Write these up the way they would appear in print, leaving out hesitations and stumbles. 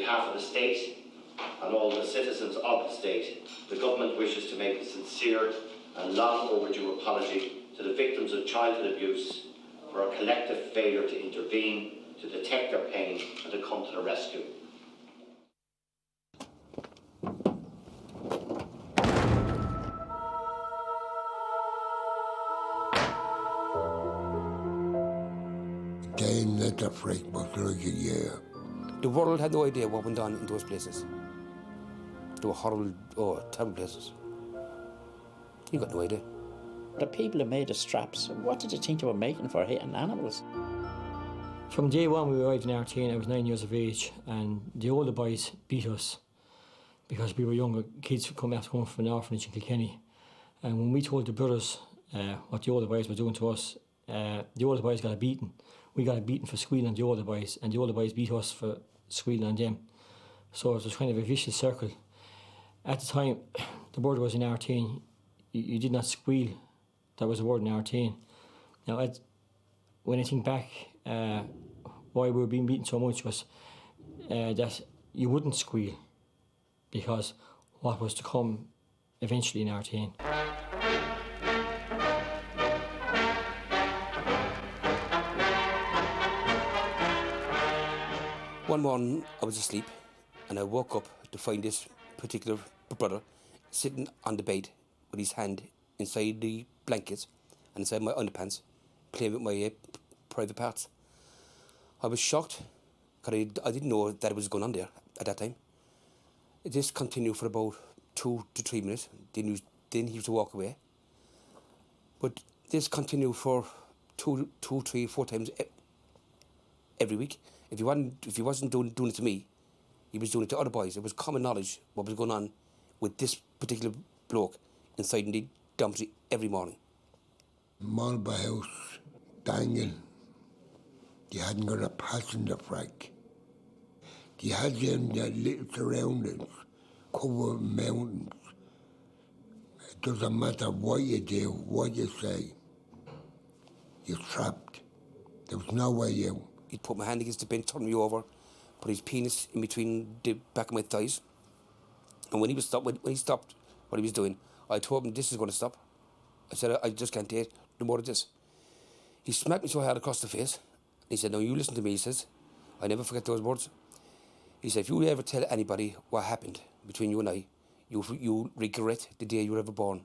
behalf of the state and all the citizens of the state, the government wishes to make a sincere and long overdue apology to the victims of childhood abuse for our collective failure to intervene, to detect their pain and to come to their rescue. Staying at the freak was like a year. The world had no idea what went on in those places. They were horrible, terrible places. You got no idea. The people who made the straps, what did you think they were making for hitting animals? From day one we arrived in Artane, I was 9 years of age, and the older boys beat us because we were younger kids coming after home from an orphanage in Kilkenny. And when we told the brothers what the older boys were doing to us, the older boys got a beating. We got a beating for squealing on the older boys, and the older boys beat us for squealing on them. So it was kind of a vicious circle. At the time, the word was in Artane, you did not squeal. That was the word in Artane. Now, when I think back, why we were being beaten so much was that you wouldn't squeal because what was to come eventually in Artane. One morning I was asleep and I woke up to find this particular brother sitting on the bed with his hand inside the blankets and inside my underpants, playing with my private parts. I was shocked because I didn't know that it was going on there at that time. It just continued for about 2 to 3 minutes, then he used to walk away. But this continued for two, 3, 4 times every week. If he wasn't doing it to me, he was doing it to other boys. It was common knowledge what was going on with this particular bloke inside the dormitory every morning. Malba House, Daniel, they hadn't got a passenger frack. They had them their little surroundings, covered mountains. It doesn't matter what you do, what you say, you're trapped. There was no way out. He'd put my hand against the bench, turn me over, put his penis in between the back of my thighs. And when he stopped what he was doing, I told him this is going to stop. I said, I just can't take no more of this. He smacked me so hard across the face. He said, no, you listen to me, he says. I never forget those words. He said, if you ever tell anybody what happened between you and I, you'll regret the day you were ever born.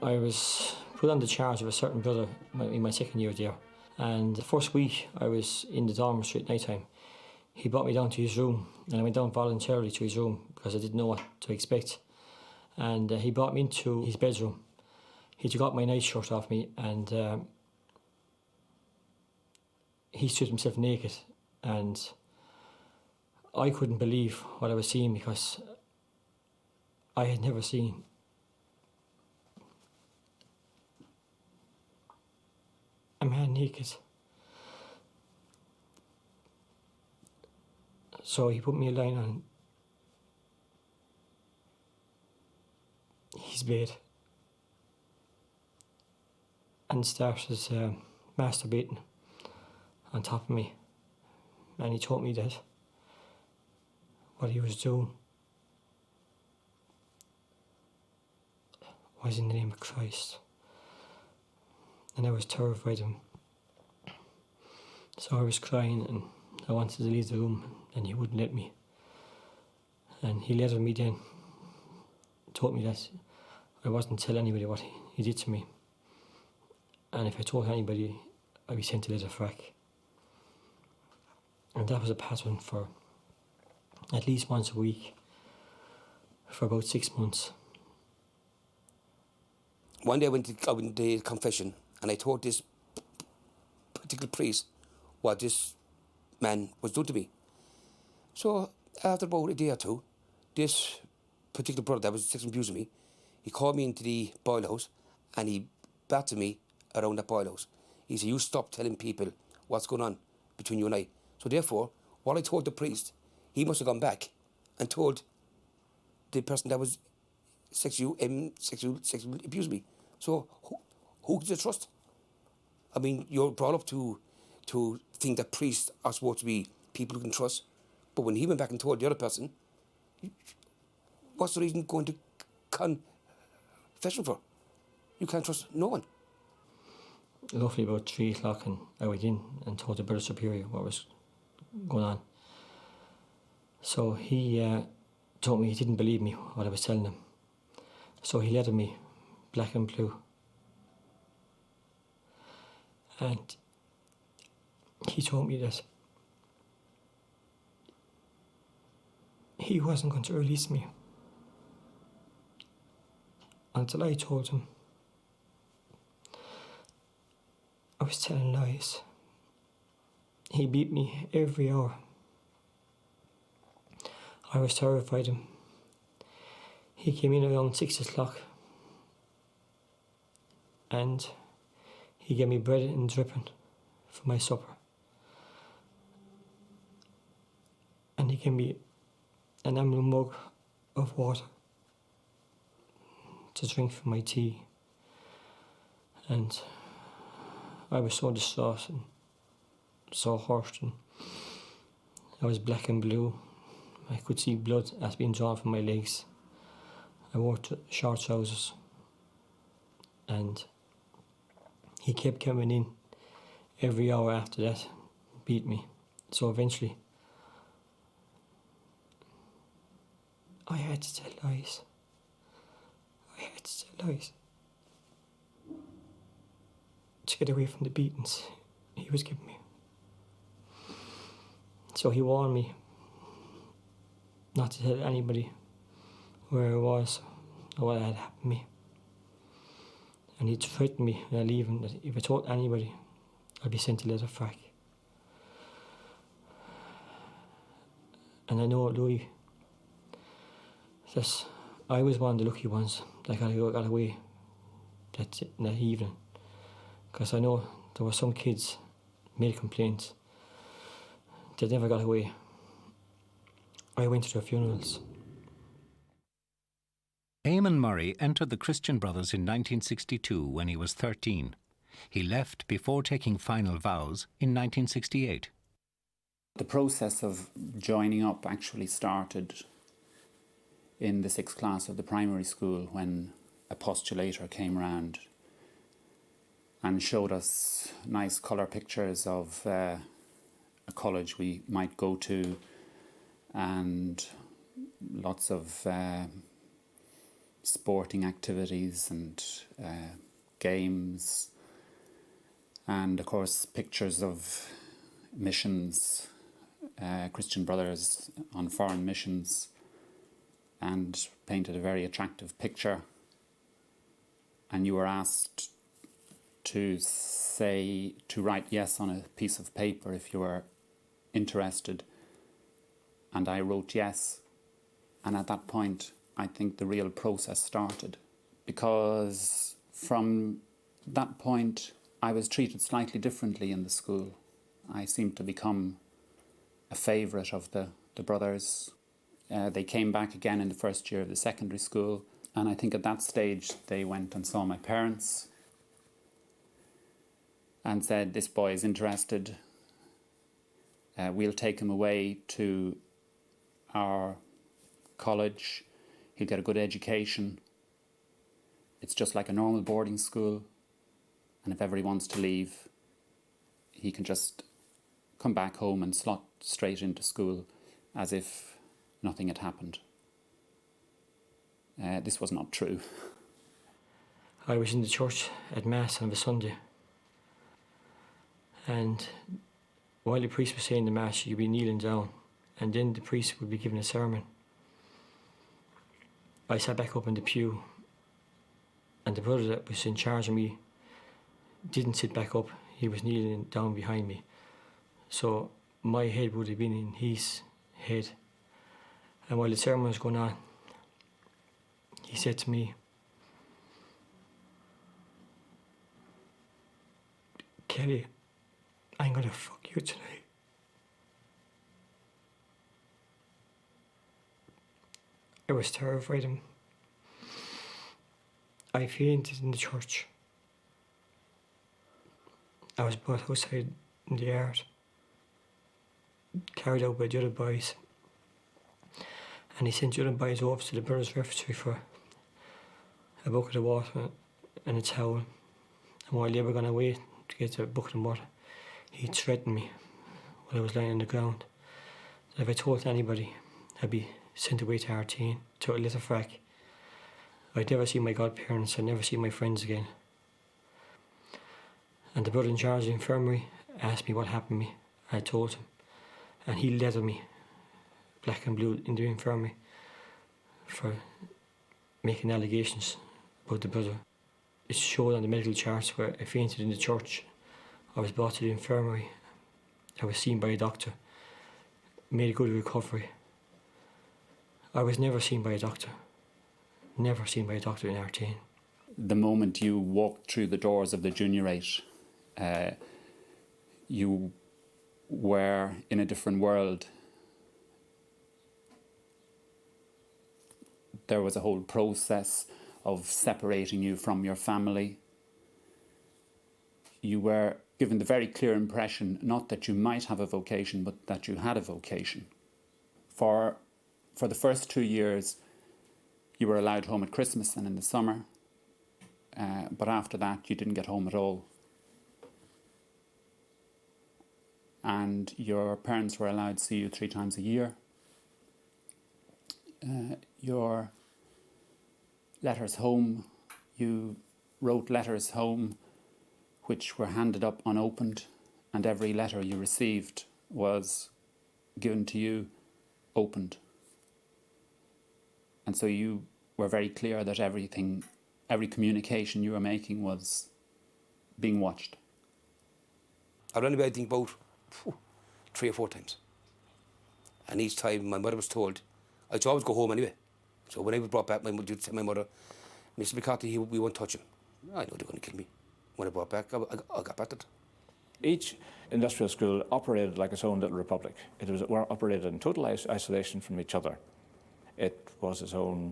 I was put on the charge of a certain brother in my second year there. And the first week I was in the dormitory at night time, he brought me down to his room, and I went down voluntarily to his room because I didn't know what to expect. And he brought me into his bedroom. He took out my nightshirt off me, and he stood himself naked, and I couldn't believe what I was seeing because I had never seen a man naked. So he put me a line on his bed and started masturbating on top of me. And he told me that what he was doing was in the name of Christ. And I was terrified of him. So I was crying and I wanted to leave the room and he wouldn't let me. And he lettered me then, told me that I wasn't to tell anybody what he did to me. And if I told anybody, I'd be sent to leather frack. And that was a pattern for at least once a week for about 6 months. One day I went to the confession and I told this particular priest what this man was doing to me. So after about a day or two, this particular brother that was sexually abusing me, he called me into the boil house and he battered me around that boil house. He said, you stop telling people what's going on between you and I. So therefore, what I told the priest, he must have gone back and told the person that was sexually abused me. So who could you trust? I mean, you're brought up to think that priests are supposed to be people who can trust. But when he went back and told the other person, what's the reason going to confession for? You can't trust no one. Roughly about 3 o'clock, and I went in and told the brother superior what was going on. So he told me he didn't believe me, what I was telling him. So he lettered me black and blue. And he told me that he wasn't going to release me until I told him I was telling lies. He beat me every hour. I was terrified of him. He came in around 6 o'clock and he gave me bread and dripping for my supper. And he gave me an amber mug of water to drink for my tea. And I was so distraught and so hurt, and I was black and blue. I could see blood as being drawn from my legs. I wore short trousers, and he kept coming in every hour after that, beat me. So eventually, I had to tell lies. I had to tell lies to get away from the beatings he was giving me. So he warned me not to tell anybody where I was or what had happened to me. And he threatened me when I leave him that if I told anybody, I'd be sent to Letterfrack. And I know, Louis, that I was one of the lucky ones that got away that evening. Because I know there were some kids made complaints that never got away. I went to their funerals. Eamon Murray entered the Christian Brothers in 1962 when he was 13. He left before taking final vows in 1968. The process of joining up actually started in the 6th class of the primary school when a postulator came round and showed us nice colour pictures of a college we might go to, and lots of sporting activities and games, and of course pictures of missions, Christian Brothers on foreign missions, and painted a very attractive picture. And you were asked to write yes on a piece of paper if you were interested, and I wrote yes. And at that point I think the real process started, because from that point I was treated slightly differently in the school. I seemed to become a favourite of the brothers. They came back again in the first year of the secondary school, and I think at that stage they went and saw my parents and said, this boy is interested, we'll take him away to our college, he'll get a good education, it's just like a normal boarding school, and if ever he wants to leave, he can just come back home and slot straight into school as if nothing had happened. This was not true. I was in the church at Mass on a Sunday, and while the priest was saying the Mass, you'd be kneeling down, and then the priest would be giving a sermon. I sat back up in the pew, and the brother that was in charge of me didn't sit back up, he was kneeling down behind me. So my head would have been in his head. And while the sermon was going on, he said to me, Kelly, I'm going to fuck you tonight. I was terrified of him. I fainted in the church. I was brought outside in the yard. carried out by the other boys. And he sent the other boys off to the Brothers Refectory for a bucket of water and a towel. And while they were going away to get the bucket of water, he threatened me while I was lying on the ground that if I told anybody, I'd be sent away to Artane, to a little frack. I'd never see my godparents, I'd never see my friends again. And the brother in charge of the infirmary asked me what happened to me. I told him. And he lettered me, black and blue, in the infirmary for making allegations about the brother. It showed on the medical charts where I fainted in the church. I was brought to the infirmary. I was seen by a doctor. Made a good recovery. I was never seen by a doctor. Never seen by a doctor in Artane. The moment you walked through the doors of the juniorate, you were in a different world. There was a whole process of separating you from your family. You were given the very clear impression, not that you might have a vocation, but that you had a vocation. For the first 2 years, you were allowed home at Christmas and in the summer, but after that, you didn't get home at all. And your parents were allowed to see you 3 times a year. Your letters home, you wrote letters home which were handed up unopened, and every letter you received was given to you opened. And so you were very clear that every communication you were making was being watched. I'd only I think about 3 or 4 times. And each time my mother was told, I'd always go home anyway. So when I was brought back, my mother would tell my mother, Mr. McCarthy, we won't touch him. I know they're going to kill me. When I brought back, I got battered. Each industrial school operated like its own little republic. It was operated in total isolation from each other. It was its own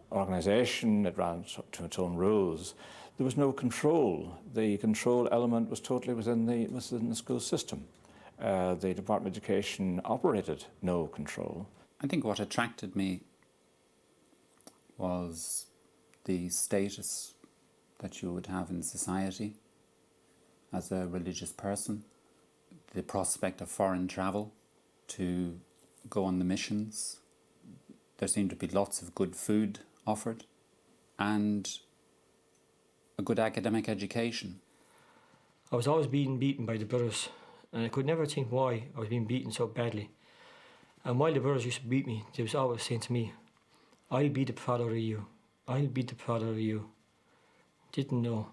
organisation, it ran to its own rules. There was no control. The control element was totally within the school system. The Department of Education operated no control. I think what attracted me was the status that you would have in society as a religious person, the prospect of foreign travel to go on the missions. There seemed to be lots of good food offered and a good academic education. I was always being beaten by the brothers, and I could never think why I was being beaten so badly. And while the brothers used to beat me, they was always saying to me, I'll be the father of you. I'll be the father of you. Didn't know.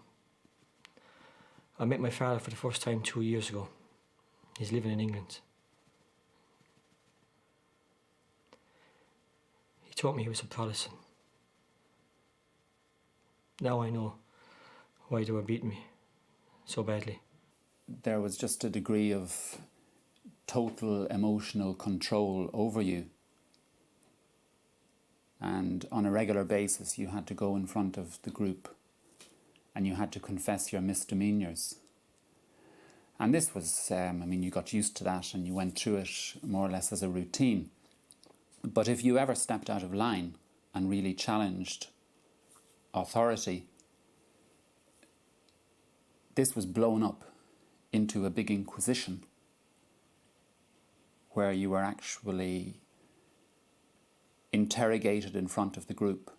I met my father for the first time 2 years ago. He's living in England. He told me he was a Protestant. Now I know why they were beating me so badly. There was just a degree of total emotional control over you. And on a regular basis, you had to go in front of the group and you had to confess your misdemeanours. And this was, you got used to that and you went through it more or less as a routine. But if you ever stepped out of line and really challenged authority, this was blown up into a big inquisition where you were actually interrogated in front of the group.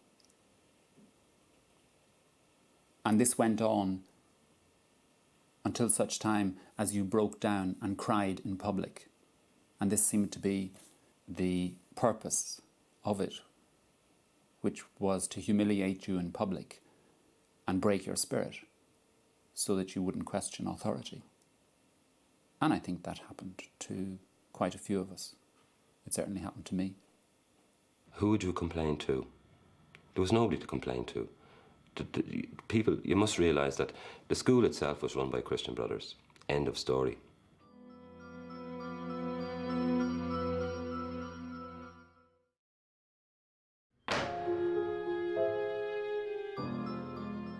And this went on until such time as you broke down and cried in public. And this seemed to be the purpose of it, which was to humiliate you in public and break your spirit so that you wouldn't question authority. And I think that happened to quite a few of us. It certainly happened to me. Who would you complain to? There was nobody to complain to. The people, you must realise that the school itself was run by Christian Brothers. End of story.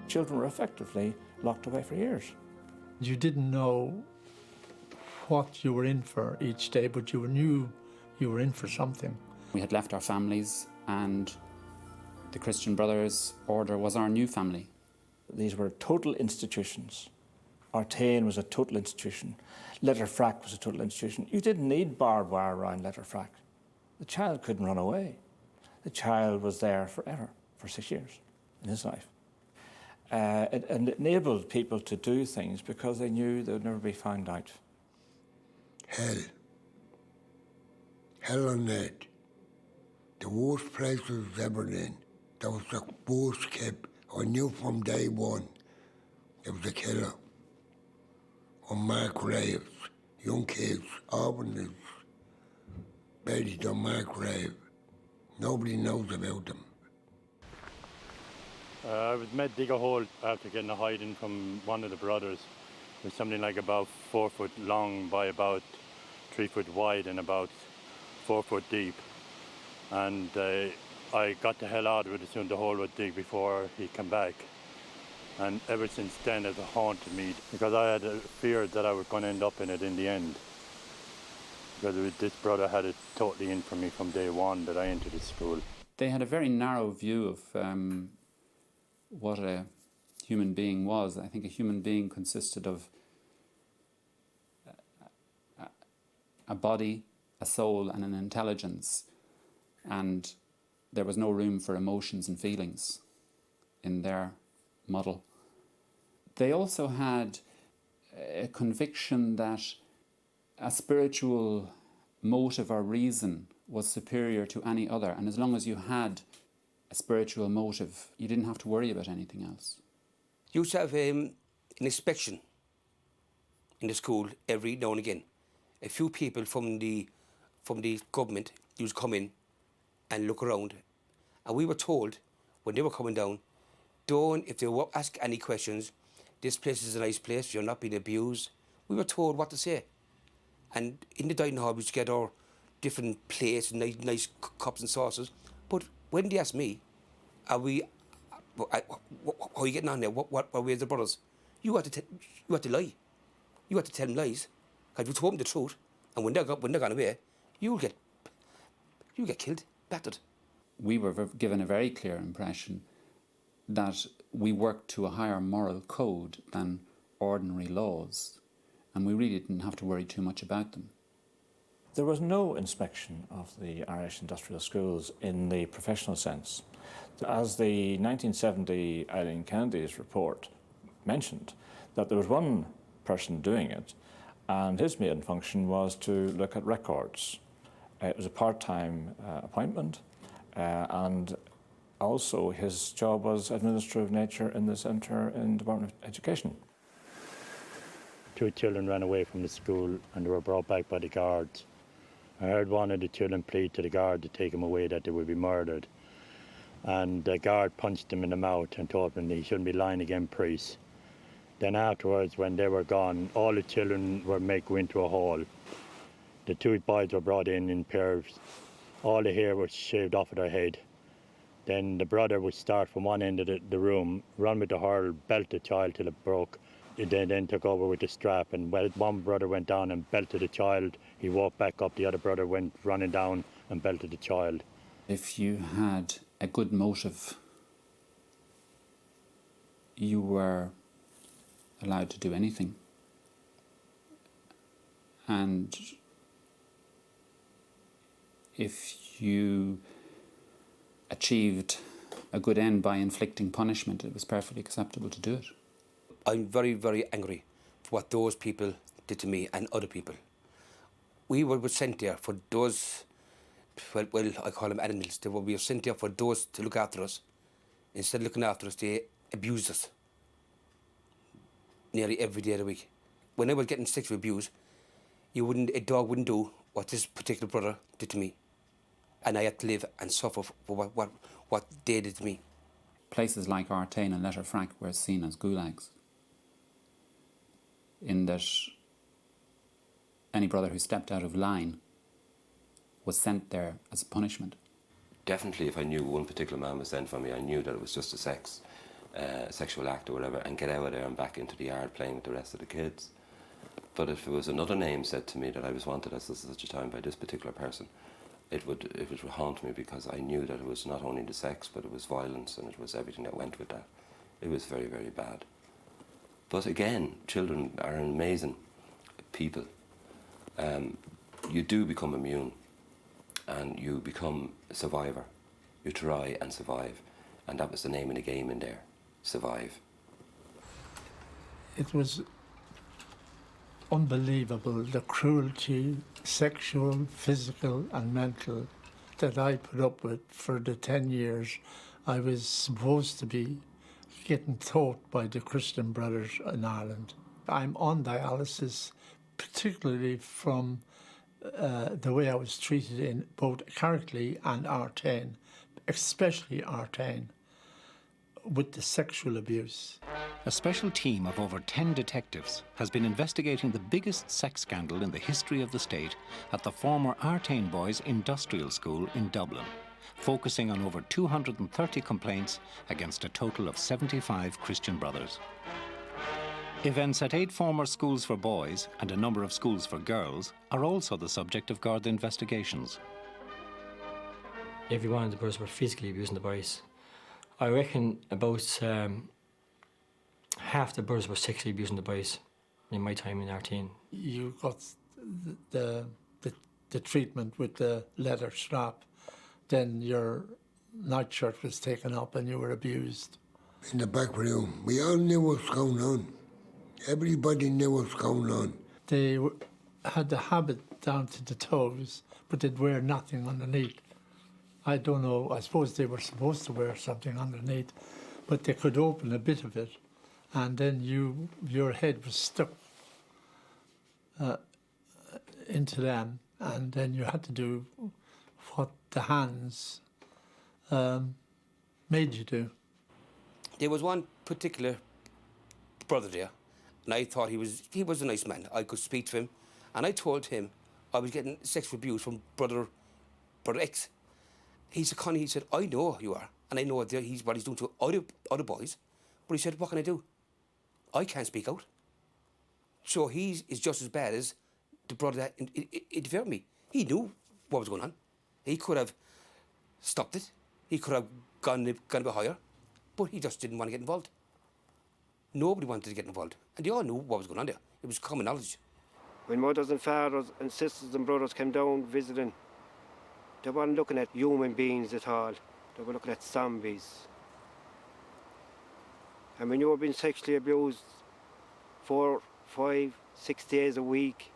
Children were effectively locked away for years. You didn't know what you were in for each day, but you knew you were in for something. We had left our families, and the Christian Brothers Order was our new family. These were total institutions. Artane was a total institution. Letterfrack was a total institution. You didn't need barbed wire around Letterfrack. The child couldn't run away. The child was there forever, for 6 years in his life. It enabled people to do things because they knew they would never be found out. Hell. Hell on earth. The worst place I was ever in. That was the worst kept. I knew from day one there was a killer. On Mark Graves, young kids, Auburn buried on Mark Grave. Nobody knows about them. I was made dig a hole after getting a hiding from one of the brothers. It was something like about 4 foot long by about 3 foot wide and about 4 foot deep. And I got the hell out of it as soon as the hole was dig before he came back. And ever since then it haunted me because I had a fear that I was going to end up in it in the end. Because this brother had it totally in for me from day one that I entered the school. They had a very narrow view of what a human being was. I think a human being consisted of a body, a soul, and an intelligence. And there was no room for emotions and feelings in their model. They also had a conviction that a spiritual motive or reason was superior to any other, and as long as you had a spiritual motive, you didn't have to worry about anything else. You used to have an inspection in the school every now and again. A few people from the government used to come in and look around, and we were told when they were coming down, if they were ask any questions, this place is a nice place, you're not being abused. We were told what to say. And in the dining hall we used to get our different plates, nice cups and saucers. But when they asked me, how are you getting on there? What were the brothers? You had to lie. You had to tell them lies. Because if you told them the truth, and when they're gone away, you'll get killed, battered. We were given a very clear impression that we worked to a higher moral code than ordinary laws, and we really didn't have to worry too much about them. There was no inspection of the Irish industrial schools in the professional sense. As the 1970 Eileen Kennedy's report mentioned, that there was one person doing it, and his main function was to look at records. It was a part-time appointment, and also his job was administrative nature in the centre in Department of Education. 2 children ran away from the school and they were brought back by the guards. I heard one of the children plead to the guard to take him away, that they would be murdered. And the guard punched him in the mouth and told him that he shouldn't be lying against priests. Then afterwards, when they were gone, all the children were made go into a hall. The 2 boys were brought in pairs. All the hair was shaved off of their head. Then the brother would start from one end of the room, run with the hurl, belt the child till it broke. He then took over with the strap, and when one brother went down and belted the child, he walked back up, the other brother went running down and belted the child. If you had a good motive, you were allowed to do anything. And if you achieved a good end by inflicting punishment, it was perfectly acceptable to do it. I'm very, very angry for what those people did to me and other people. We were sent there for those, well, I call them animals. We were sent there for those to look after us. Instead of looking after us, they abused us nearly every day of the week. When I was getting sexual abuse, a dog wouldn't do what this particular brother did to me. And I had to live and suffer for what they did to me. Places like Artane and Letterfrack were seen as gulags, in that any brother who stepped out of line was sent there as a punishment. Definitely, if I knew one particular man was sent for me, I knew that it was just a sexual act or whatever, and get out of there and back into the yard playing with the rest of the kids. But if it was another name said to me that I was wanted at such a time by this particular person, it would haunt me, because I knew that it was not only the sex, but it was violence, and it was everything that went with that. It was very, very bad. But again, children are amazing people. You do become immune, and you become a survivor. You try and survive, and that was the name of the game in there, survive. It was unbelievable, the cruelty, sexual, physical and mental, that I put up with for the 10 years I was supposed to be getting taught by the Christian Brothers in Ireland. I'm on dialysis, particularly from the way I was treated in both Carricklee and Artane, especially Artane, with the sexual abuse. A special team of over 10 detectives has been investigating the biggest sex scandal in the history of the state at the former Artane Boys Industrial School in Dublin, focusing on over 230 complaints against a total of 75 Christian Brothers. Events at 8 former schools for boys and a number of schools for girls are also the subject of Garda investigations. Every one of the brothers were physically abusing the boys. I reckon about half the brothers were sexually abusing the boys in my time in Artane. You got the treatment with the leather strap, then your nightshirt was taken up and you were abused. In the back room, we all knew what's going on. Everybody knew what's going on. They had the habit down to the toes, but they'd wear nothing underneath. I don't know, I suppose they were supposed to wear something underneath, but they could open a bit of it, and then your head was stuck into them, and then you had to do what the hands made you do. There was one particular brother there, and I thought he was a nice man. I could speak to him, and I told him I was getting sexual abuse from brother X. He said, Connie, he said, I know you are, and I know what he's doing to other boys, but he said, what can I do? I can't speak out. So he is just as bad as the brother that interfered with me. He knew what was going on. He could have stopped it. He could have gone a bit higher, but he just didn't want to get involved. Nobody wanted to get involved, and they all knew what was going on there. It was common knowledge. When mothers and fathers and sisters and brothers came down visiting, they weren't looking at human beings at all. They were looking at zombies. And when you were being sexually abused 4, 5, 6 days a week,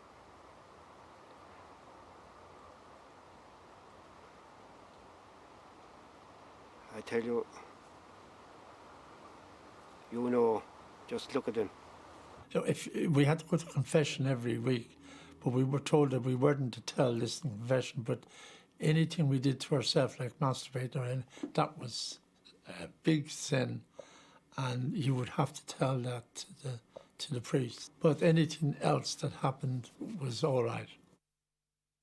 I tell you, you know, just look at them. If we had to go to confession every week, but we were told that we weren't to tell this in confession, but anything we did to ourselves, like masturbate or anything, that was a big sin, and you would have to tell that to the priest. But anything else that happened was all right.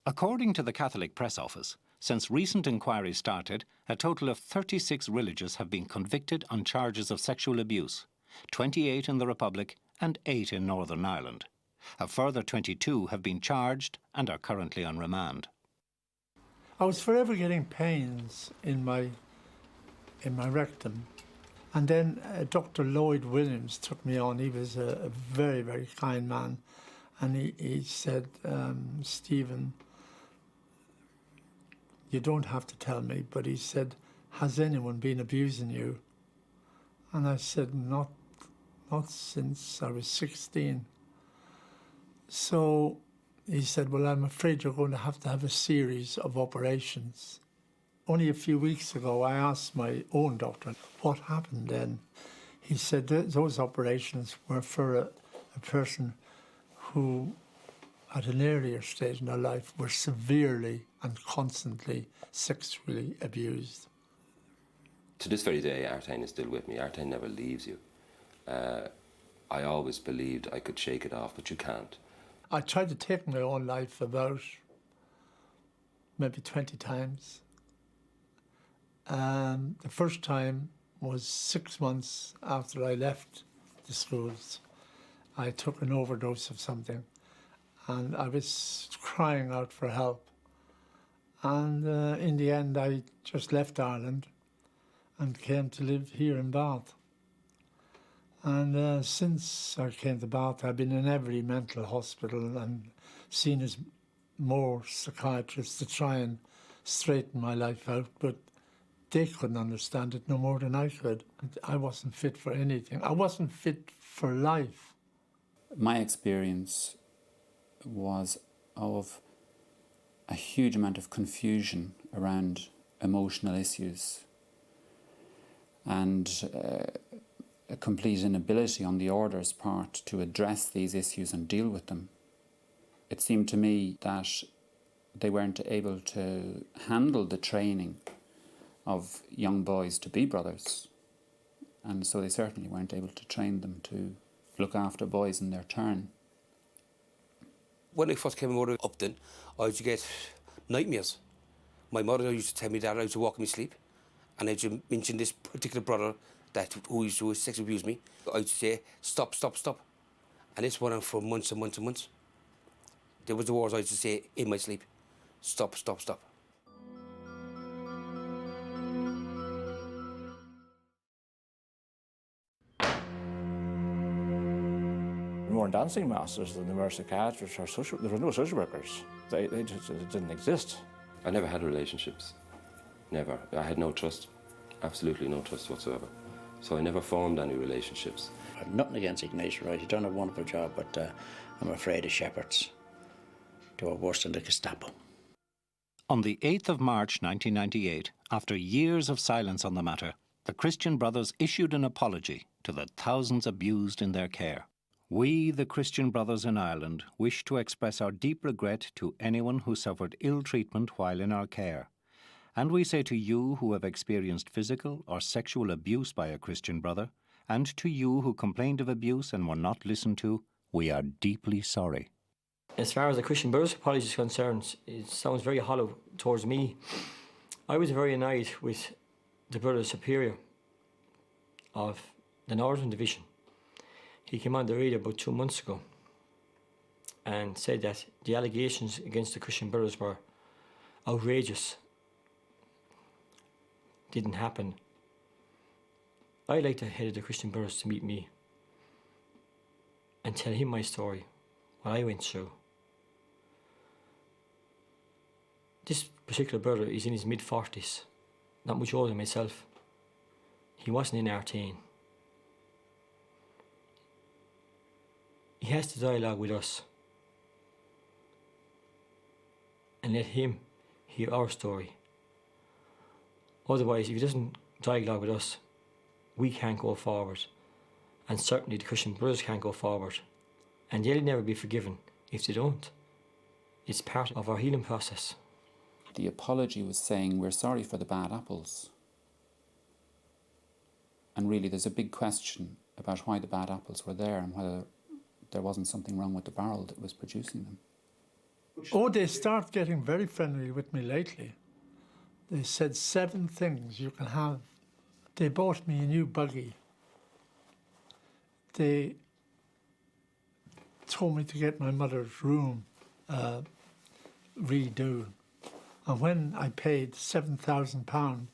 According to the Catholic Press Office, since recent inquiries started, a total of 36 religious have been convicted on charges of sexual abuse, 28 in the Republic and 8 in Northern Ireland. A further 22 have been charged and are currently on remand. I was forever getting pains in my rectum. And then Dr. Lloyd Williams took me on. He was a very, very kind man. And he said, Stephen, you don't have to tell me, but he said, has anyone been abusing you? And I said, not since I was 16. So he said, well, I'm afraid you're going to have a series of operations. Only a few weeks ago, I asked my own doctor, what happened then? He said those operations were for a person who, at an earlier stage in their life, were severely and constantly sexually abused. To this very day, Artane is still with me. Artane never leaves you. I always believed I could shake it off, but you can't. I tried to take my own life about maybe 20 times. The first time was 6 months after I left the schools. I took an overdose of something, and I was crying out for help. And in the end, I just left Ireland and came to live here in Bath. And since I came to Bath, I've been in every mental hospital and seen as more psychiatrists to try and straighten my life out, but they couldn't understand it no more than I could. I wasn't fit for anything. I wasn't fit for life. My experience was of a huge amount of confusion around emotional issues and a complete inability on the order's part to address these issues and deal with them. It seemed to me that they weren't able to handle the training of young boys to be brothers, and so they certainly weren't able to train them to look after boys in their turn. When I first came out of Upton, I used to get nightmares. My mother used to tell me that I used to walk in my sleep, and I used to mention this particular brother who used to sexually abuse me. I used to say, stop, stop, stop. And this went on for months and months and months. There was the words I used to say in my sleep, stop, stop, stop. We weren't dancing masters, and there were psychiatrists or there were no social workers. They just didn't exist. I never had relationships. Never. I had no trust. Absolutely no trust whatsoever. So I never formed any relationships. I've nothing against Ignatius Wright. He's done a wonderful job, but I'm afraid of shepherds. They were worse than the Gestapo. On the 8th of March 1998, after years of silence on the matter, the Christian Brothers issued an apology to the thousands abused in their care. We, the Christian Brothers in Ireland, wish to express our deep regret to anyone who suffered ill treatment while in our care. And we say to you who have experienced physical or sexual abuse by a Christian brother, and to you who complained of abuse and were not listened to, we are deeply sorry. As far as the Christian Brothers apology is concerned, it sounds very hollow towards me. I was very annoyed with the Brother Superior of the Northern Division. He came on the radio about 2 months ago and said that the allegations against the Christian Brothers were outrageous. Didn't happen. I'd like the head of the Christian Brothers to meet me and tell him my story, what I went through. This particular brother is in his mid-40s, not much older than myself. He wasn't in Artane. He has to dialogue with us and let him hear our story. Otherwise, if he doesn't dialogue with us, we can't go forward, and certainly the Christian Brothers can't go forward, and they'll never be forgiven if they don't. It's part of our healing process. The apology was saying we're sorry for the bad apples. And really there's a big question about why the bad apples were there and whether there wasn't something wrong with the barrel that was producing them. Oh, they start getting very friendly with me lately. They said 7 things you can have. They bought me a new buggy. They told me to get my mother's room redo. And when I paid £7,000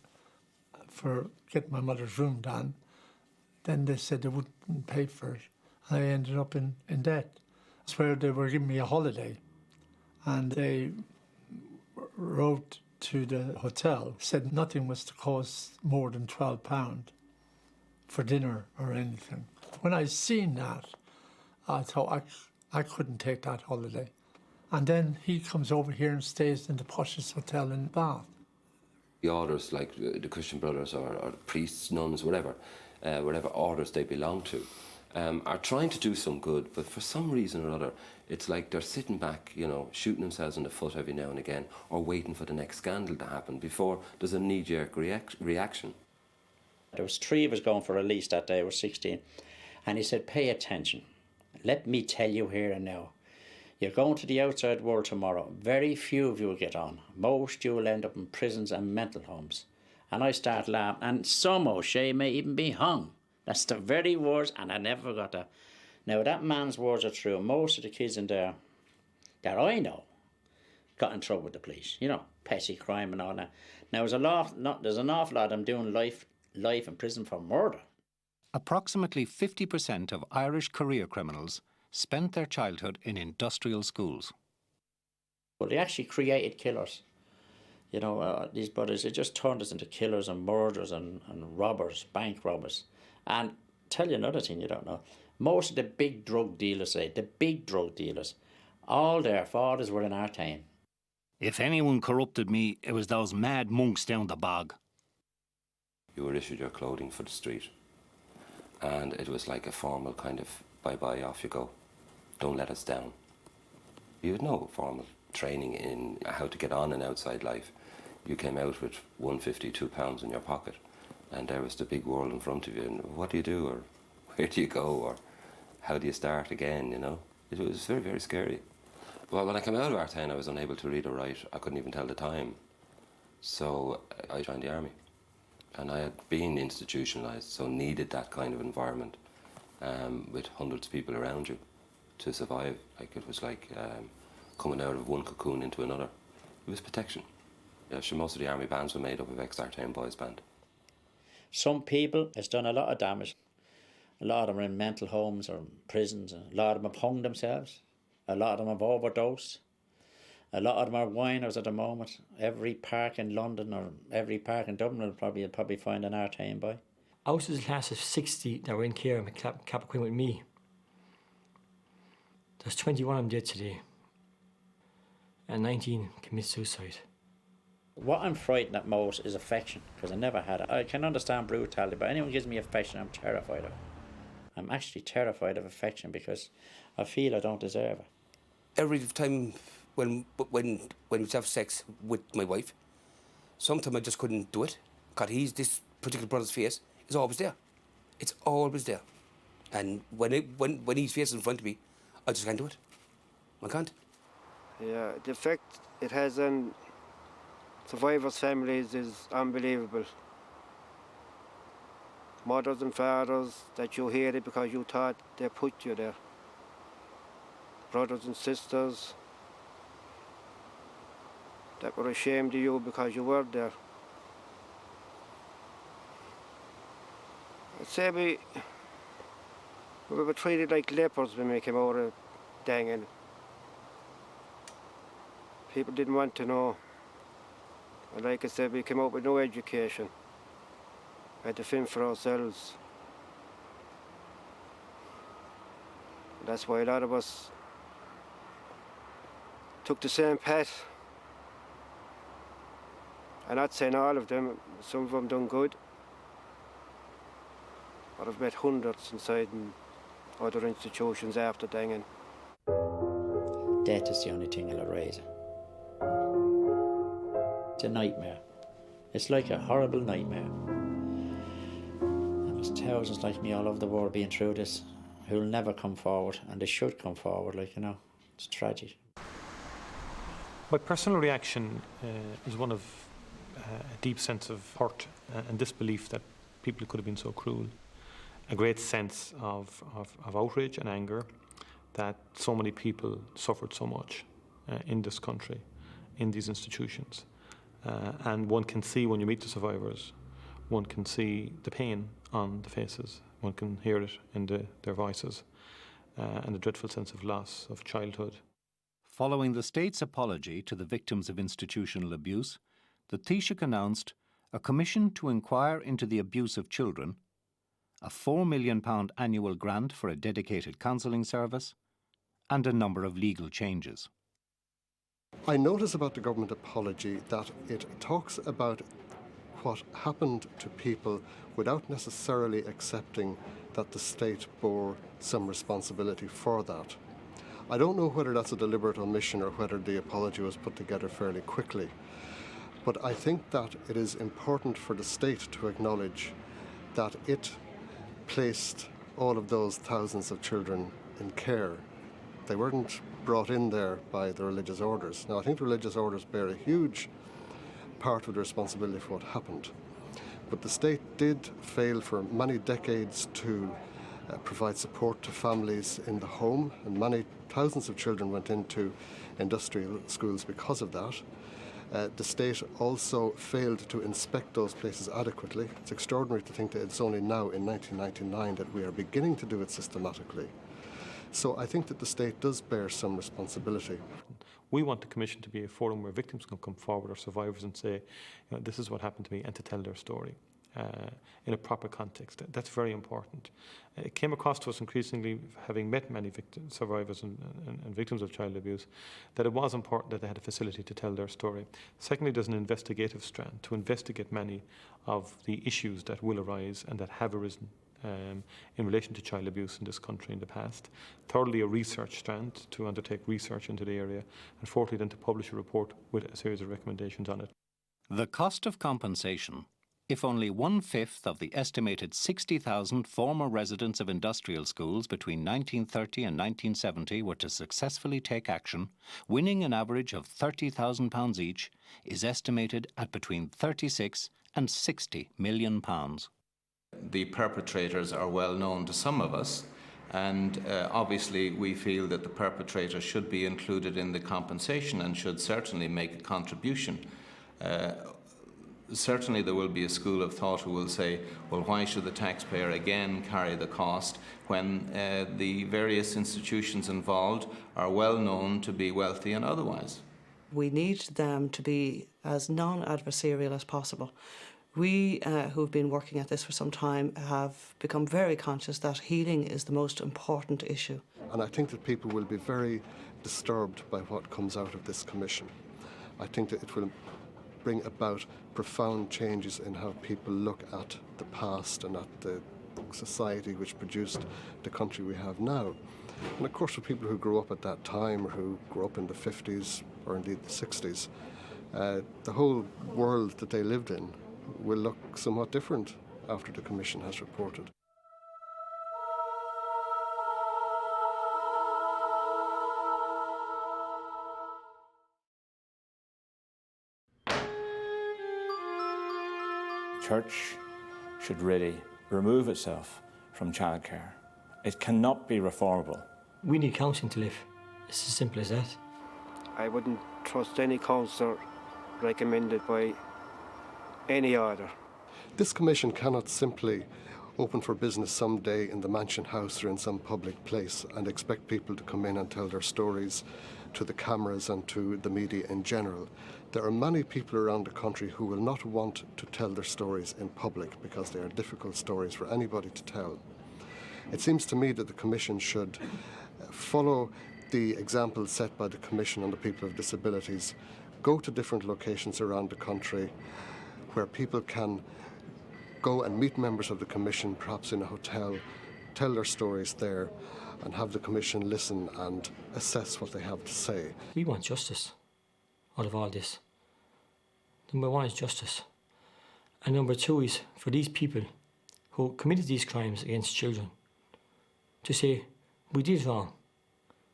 for getting my mother's room done, then they said they wouldn't pay for it. I ended up in debt. That's where they were giving me a holiday. And they wrote to the hotel, said nothing was to cost more than £12 for dinner or anything. When I seen that, I thought I couldn't take that holiday. And then he comes over here and stays in the poshest hotel in Bath. The orders, like the Christian Brothers or priests, nuns, whatever orders they belong to, are trying to do some good, but for some reason or other, it's like they're sitting back, you know, shooting themselves in the foot every now and again, or waiting for the next scandal to happen before there's a knee-jerk reaction. There was 3 of us going for release that day. I was 16, and he said, "Pay attention. Let me tell you here and now. You're going to the outside world tomorrow. Very few of you will get on. Most you will end up in prisons and mental homes." And I start laughing, and some O'Shea may even be hung. That's the very words, and I never forgot that. Now, that man's words are true. Most of the kids in there, that I know got in trouble with the police. You know, petty crime and all that. Now, there's an awful lot of them doing life in prison for murder. Approximately 50% of Irish career criminals spent their childhood in industrial schools. Well, they actually created killers. You know, these brothers, they just turned us into killers and murderers and robbers, bank robbers. And tell you another thing you don't know. Most of the big drug dealers, all their fathers were in Artane. If anyone corrupted me, it was those mad monks down the bog. You were issued your clothing for the street, and it was like a formal kind of bye-bye, off you go. Don't let us down. You had no formal training in how to get on in outside life. You came out with £150, £2 in your pocket, and there was the big world in front of you, and what do you do, or where do you go, or how do you start again, you know? It was very, very scary. Well, when I came out of Artane, I was unable to read or write. I couldn't even tell the time. So I joined the army. And I had been institutionalised, so needed that kind of environment with hundreds of people around you to survive. Like, it was like coming out of one cocoon into another. It was protection. Yeah, sure, most of the army bands were made up of ex-Artane boys band. Some people has done a lot of damage. A lot of them are in mental homes or prisons. A lot of them have hung themselves. A lot of them have overdosed. A lot of them are whiners at the moment. Every park in London or every park in Dublin will probably find an Artane boy. Out of the class of 60 that were in care in Cappoquin with me, there's 21 of them dead today, and 19 commit suicide. What I'm frightened at most is affection, because I never had it. I can understand brutality, but anyone gives me affection, I'm terrified of it. I'm actually terrified of affection because I feel I don't deserve it. Every time when we have sex with my wife, sometimes I just couldn't do it, because this particular brother's face is always there. It's always there. And when his face is in front of me, I just can't do it. I can't. Yeah, the effect it has on survivors' families is unbelievable. Mothers and fathers that you hear it because you thought they put you there. Brothers and sisters that were ashamed of you because you were there. I'd say we were treated like lepers when we came out of Dangan. People didn't want to know. And like I said, we came out with no education. We had to fend for ourselves. And that's why a lot of us took the same path. I'm not saying all of them, some of them done good. But I've met hundreds inside in other institutions after Dangan. Death is the only thing that'll raise it. It's a nightmare. It's like a horrible nightmare. And there's thousands like me all over the world being through this who'll never come forward, and they should come forward, It's tragic. My personal reaction is one of a deep sense of hurt and disbelief that people could have been so cruel. A great sense of outrage and anger that so many people suffered so much in this country, in these institutions. And one can see when you meet the survivors, one can see the pain on the faces, one can hear it in their voices, and the dreadful sense of loss of childhood. Following the state's apology to the victims of institutional abuse, the Taoiseach announced a commission to inquire into the abuse of children, a £4 million annual grant for a dedicated counselling service, and a number of legal changes. I notice about the government apology that it talks about what happened to people without necessarily accepting that the state bore some responsibility for that. I don't know whether that's a deliberate omission or whether the apology was put together fairly quickly, but I think that it is important for the state to acknowledge that it placed all of those thousands of children in care. They weren't brought in there by the religious orders. Now, I think the religious orders bear a huge part of the responsibility for what happened. But the state did fail for many decades to provide support to families in the home, and many thousands of children went into industrial schools because of that. The state also failed to inspect those places adequately. It's extraordinary to think that it's only now in 1999 that we are beginning to do it systematically. So I think that the state does bear some responsibility. We want the Commission to be a forum where victims can come forward or survivors and say, this is what happened to me, and to tell their story in a proper context. That's very important. It came across to us increasingly, having met many survivors and victims of child abuse, that it was important that they had a facility to tell their story. Secondly, there's an investigative strand to investigate many of the issues that will arise and that have arisen in relation to child abuse in this country in the past. Thirdly, a research strand to undertake research into the area. And fourthly, then to publish a report with a series of recommendations on it. The cost of compensation, if only 1/5 of the estimated 60,000 former residents of industrial schools between 1930 and 1970 were to successfully take action, winning an average of £30,000 each, is estimated at between 36 and 60 million pounds. The perpetrators are well known to some of us, and obviously we feel that the perpetrator should be included in the compensation and should certainly make a contribution. Certainly there will be a school of thought who will say, well, why should the taxpayer again carry the cost when the various institutions involved are well known to be wealthy and otherwise? We need them to be as non-adversarial as possible. We who've been working at this for some time have become very conscious that healing is the most important issue. And I think that people will be very disturbed by what comes out of this commission. I think that it will bring about profound changes in how people look at the past and at the society which produced the country we have now. And of course for people who grew up at that time or who grew up in the 50s or indeed the 60s, the whole world that they lived in will look somewhat different after the Commission has reported. The church should really remove itself from childcare. It cannot be reformable. We need counselling to live. It's as simple as that. I wouldn't trust any counsellor recommended by any order. This commission cannot simply open for business someday in the Mansion House or in some public place and expect people to come in and tell their stories to the cameras and to the media in general. There are many people around the country who will not want to tell their stories in public because they are difficult stories for anybody to tell. It seems to me that the Commission should follow the example set by the Commission on the People with Disabilities, go to different locations around the country where people can go and meet members of the Commission, perhaps in a hotel, tell their stories there, and have the Commission listen and assess what they have to say. We want justice out of all this. Number one is justice. And number two is for these people who committed these crimes against children to say, we did wrong,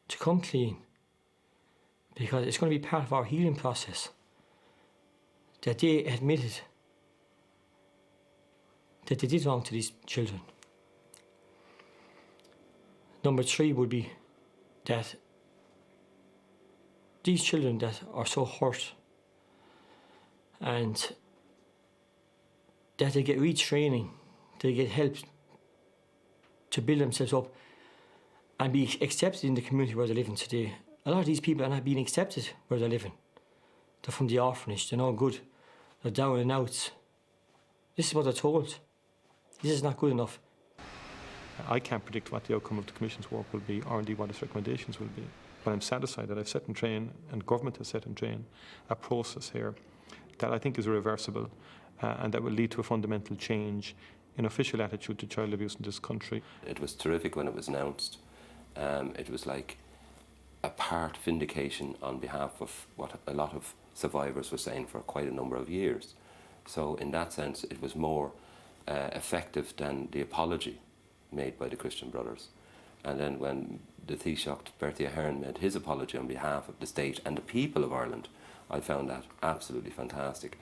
to come clean, because it's going to be part of our healing process that they admitted that they did wrong to these children. Number three would be that these children that are so hurt and that they get retraining, they get help to build themselves up and be accepted in the community where they're living today. A lot of these people are not being accepted where they're living. They're from the orphanage, they're no good, they're down and out. This is what they're told. This is not good enough. I can't predict what the outcome of the Commission's work will be, or indeed what its recommendations will be. But I'm satisfied that I've set in train, and government has set in train, a process here that I think is irreversible and that will lead to a fundamental change in official attitude to child abuse in this country. It was terrific when it was announced. It was like a part vindication on behalf of what a lot of survivors were saying for quite a number of years. So in that sense, it was more effective than the apology made by the Christian Brothers. And then when the Taoiseach, Bertie Ahern, made his apology on behalf of the state and the people of Ireland, I found that absolutely fantastic.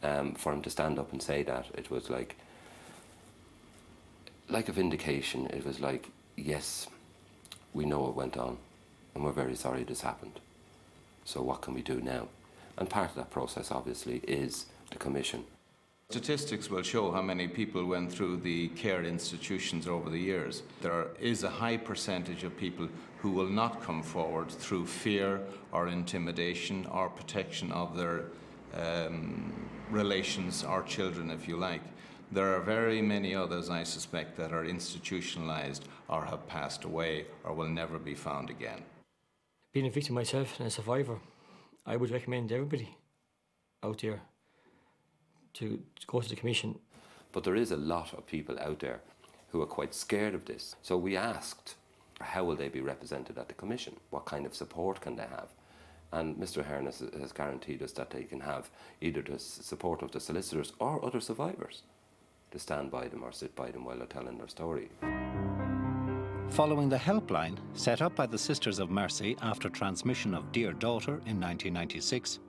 For him to stand up and say that, it was like a vindication. It was like, yes, we know what went on, and we're very sorry this happened. So what can we do now? And part of that process, obviously, is the commission. Statistics will show how many people went through the care institutions over the years. There is a high percentage of people who will not come forward through fear or intimidation or protection of their relations or children, if you like. There are very many others, I suspect, that are institutionalised or have passed away or will never be found again. Being a victim myself and a survivor, I would recommend everybody out there to go to the commission. But there is a lot of people out there who are quite scared of this. So we asked, how will they be represented at the commission? What kind of support can they have? And Mr. Ahern has guaranteed us that they can have either the support of the solicitors or other survivors to stand by them or sit by them while they're telling their story. Following the helpline set up by the Sisters of Mercy after transmission of Dear Daughter in 1996,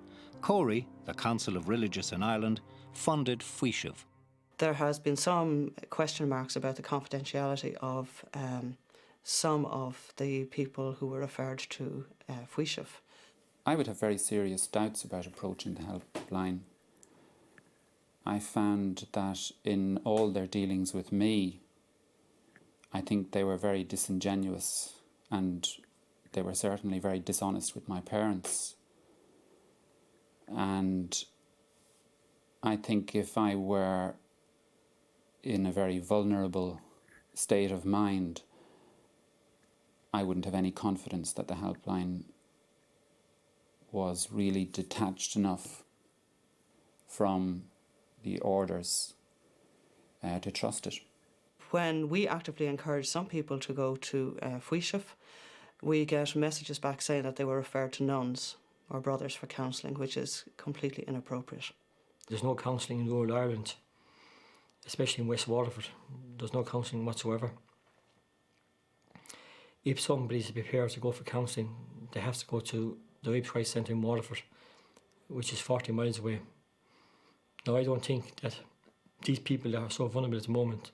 CORI, the Council of Religious in Ireland, funded Fuishiv. There has been some question marks about the confidentiality of some of the people who were referred to Fuishiv. I would have very serious doubts about approaching the helpline. I found that in all their dealings with me, I think they were very disingenuous, and they were certainly very dishonest with my parents. And I think if I were in a very vulnerable state of mind, I wouldn't have any confidence that the helpline was really detached enough from the orders to trust it. When we actively encourage some people to go to Fuishiv, we get messages back saying that they were referred to nuns or brothers for counselling, which is completely inappropriate. There's no counselling in rural Ireland, especially in West Waterford. There's no counselling whatsoever. If somebody's prepared to go for counselling, they have to go to the Rape Crisis Centre in Waterford, which is 40 miles away. Now, I don't think that these people that are so vulnerable at the moment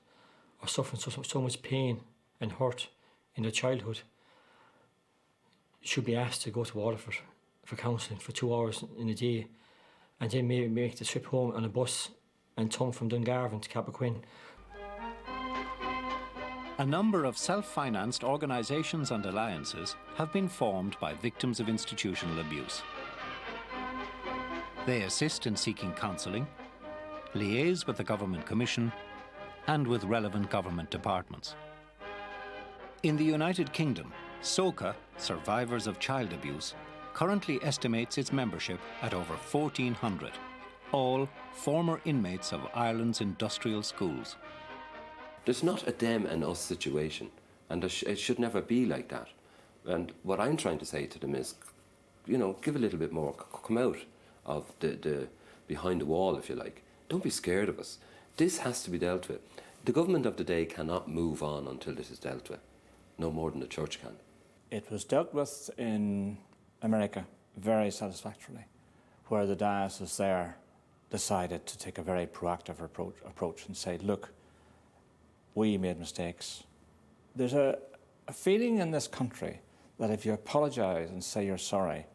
are suffering so much pain and hurt in their childhood should be asked to go to Waterford for counselling for 2 hours in a day, and then maybe make the trip home on a bus and come from Dungarvan to Cappoquin. A number of self-financed organisations and alliances have been formed by victims of institutional abuse. They assist in seeking counselling, liaise with the Government Commission and with relevant government departments. In the United Kingdom, SOCA, Survivors of Child Abuse, currently estimates its membership at over 1,400, all former inmates of Ireland's industrial schools. There's not a them and us situation, and it should never be like that. And what I'm trying to say to them is, you know, give a little bit more, come out of the behind the wall, if you like. Don't be scared of us. This has to be dealt with. The government of the day cannot move on until this is dealt with, no more than the church can. It was dealt with in America very satisfactorily, where the diocese there decided to take a very proactive approach and say, look, we made mistakes. There's a feeling in this country that if you apologise and say you're sorry,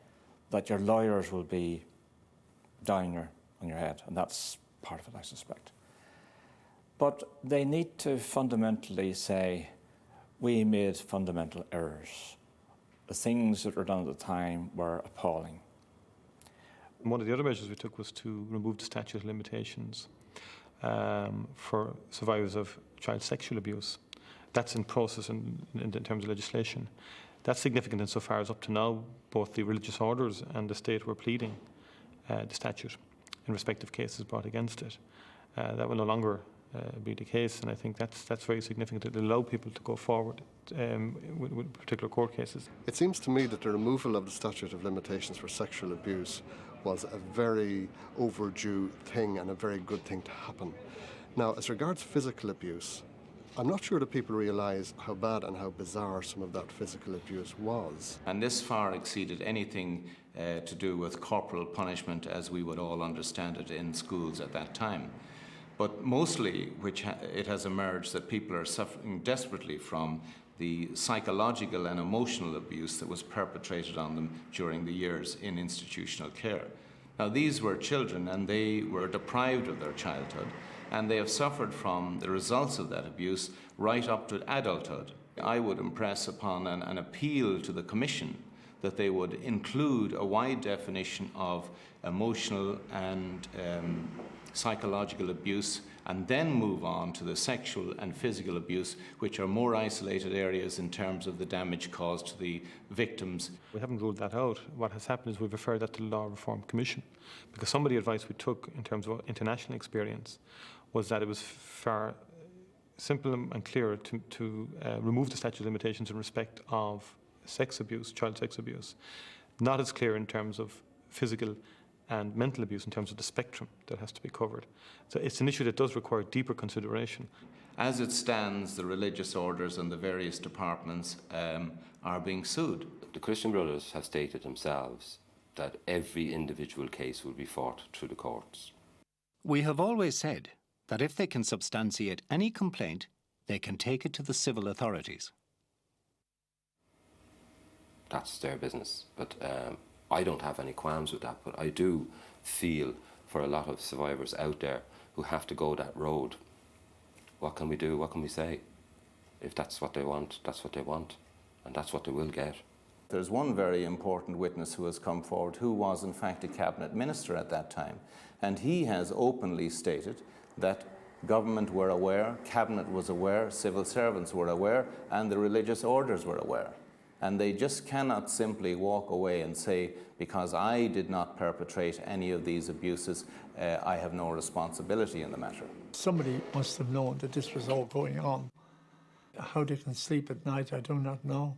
that your lawyers will be down on your head, and that's part of it, I suspect. But they need to fundamentally say, we made fundamental errors. The things that were done at the time were appalling. One of the other measures we took was to remove the statute of limitations for survivors of child sexual abuse. That's in process in terms of legislation. That's significant insofar as up to now both the religious orders and the state were pleading the statute in respective cases brought against it. That will no longer be the case, and I think that's very significant. It will allow people to go forward with particular court cases. It seems to me that the removal of the statute of limitations for sexual abuse was a very overdue thing and a very good thing to happen. Now, as regards physical abuse, I'm not sure that people realise how bad and how bizarre some of that physical abuse was. And this far exceeded anything to do with corporal punishment as we would all understand it in schools at that time. But mostly, it has emerged that people are suffering desperately from the psychological and emotional abuse that was perpetrated on them during the years in institutional care. Now, these were children and they were deprived of their childhood, and they have suffered from the results of that abuse right up to adulthood. I would impress upon an appeal to the Commission that they would include a wide definition of emotional and psychological abuse, and then move on to the sexual and physical abuse, which are more isolated areas in terms of the damage caused to the victims. We haven't ruled that out. What has happened is we've referred that to the Law Reform Commission, because some of the advice we took in terms of international experience was that it was far simple and clearer to remove the statute of limitations in respect of sex abuse, child sex abuse. Not as clear in terms of physical and mental abuse, in terms of the spectrum that has to be covered. So it's an issue that does require deeper consideration. As it stands, the religious orders and the various departments are being sued. The Christian Brothers have stated themselves that every individual case will be fought through the courts. We have always said that if they can substantiate any complaint, they can take it to the civil authorities. That's their business. But I don't have any qualms with that, but I do feel for a lot of survivors out there who have to go that road. What can we do? What can we say? If that's what they want, that's what they want, and that's what they will get. There's one very important witness who has come forward who was in fact a cabinet minister at that time, and he has openly stated that government were aware, cabinet was aware, civil servants were aware, and the religious orders were aware. And they just cannot simply walk away and say, because I did not perpetrate any of these abuses, I have no responsibility in the matter. Somebody must have known that this was all going on. How they can sleep at night, I do not know.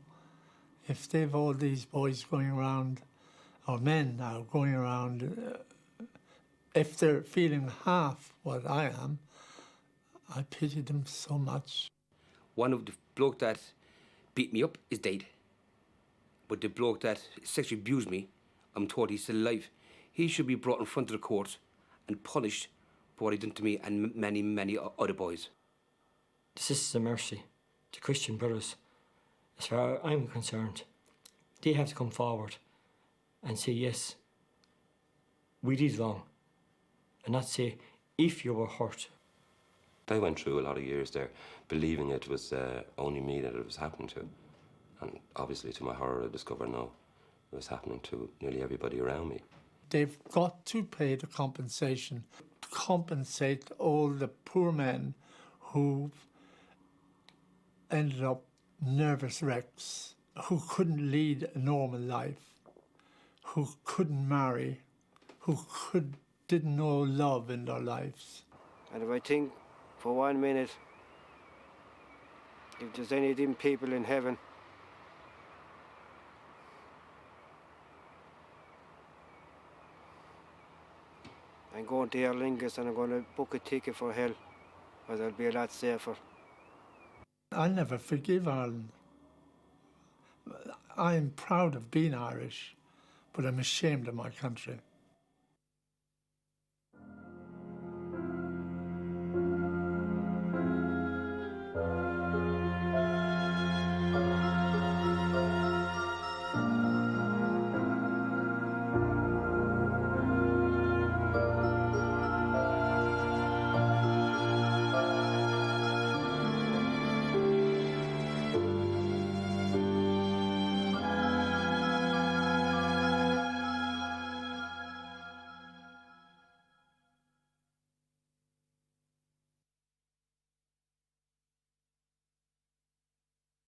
If they've all these boys going around, or men now going around, if they're feeling half what I am, I pity them so much. One of the bloke that beat me up is dead. But the bloke that sexually abused me, I'm told he's still alive. He should be brought in front of the court and punished for what he done to me and many, many other boys. The Sisters of Mercy, the Christian Brothers, as far as I'm concerned, they have to come forward and say, yes, we did wrong. And not say, if you were hurt. I went through a lot of years there believing it was only me that it was happening to. And obviously, to my horror, I discovered no, it was happening to nearly everybody around me. They've got to pay the compensation to compensate all the poor men who ended up nervous wrecks, who couldn't lead a normal life, who couldn't marry, who didn't know love in their lives. And if I think for 1 minute, if there's any of them people in heaven, I'm going to Aer Lingus and I'm going to book a ticket for hell, because I'll be a lot safer. I'll never forgive Ireland. I am proud of being Irish, but I'm ashamed of my country.